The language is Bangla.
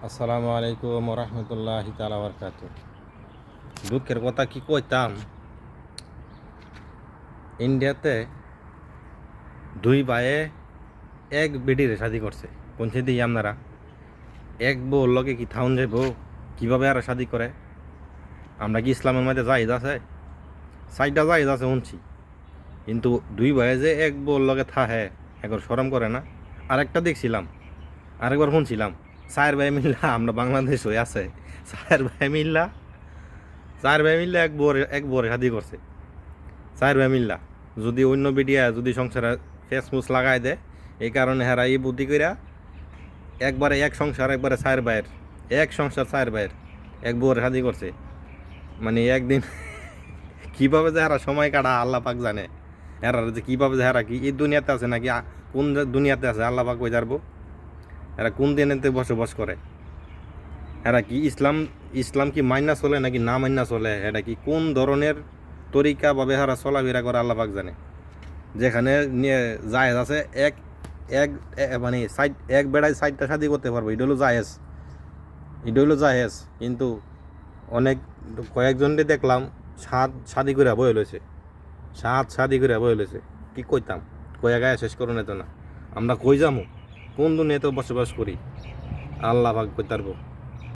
আসসালামু আলাইকুম রহমতুল্লাহি তাআলা বারাকাতু। দুঃখের কথা কি কইতাম, ইন্ডিয়াতে দুই ভাইয়ে এক বেডিরে শাদি করছে। পৌঁছে দিই আপনারা, এক বউর লগে কি থাউন যাইব, কীভাবে আর শাদি করে? আমরা কি ইসলামের মধ্যে জায়েজ আছে? সাইডটা জায়েজ আছে শুনছি, কিন্তু দুই ভাইয়ে যে এক বউর লগে থাহে একবার শরম করে না? আরেকটা দেখছিলাম, আরেকবার শুনছিলাম, চার ভাই মিল্লা, আমরা বাংলাদেশ হয়ে আছে, চার ভাই মিল্লা এক বউরে শাদি করছে। চার ভাই মিল্লা যদি অন্য বিডিয়া যদি সংসারে ফেসমুস লাগাই দেয়, এই কারণে হেরা এই বুদ্ধি কইরা একবারে এক সংসার, একবারে চার ভাইয়ের এক সংসার, চার ভাইয়ের এক বউরে শাদি করছে। মানে একদিন কীভাবে যে হেরা সময় কাটা আল্লাহ পাক জানে। হেরা যে কীভাবে যে হেরা কি এই দুনিয়াতে আছে নাকি কোন দুনিয়াতে আছে আল্লাহ পাক কই জানবো। এরা কোন দিনেতে বসবাস করে, এরা কি ইসলাম ইসলাম কি মাইনা চলে নাকি না মাইনা চলে, এটা কি কোন ধরনের তরিকা বা বেহারা চলাফেরা করে আল্লাহ পাক জানে। যেখানে নিয়ে জায়েজ আছে এক এক মানে সাইড এক বেড়ায় সাইডটা শাদি করতে পারবো, এটা হলো জায়েজ, এটা হলো জায়েজ। কিন্তু অনেক কয়েকজনকে দেখলাম সাত শাদি করে বয়ে লইছে, সাত শাদি করে বয়ে লইছে। কি কইতাম, কয়া গায়ে শেষ করুন এত না। আমরা কই যামু, কোন দুনিয়াতে বসবাস করি আল্লাহ পাক কই পারবো।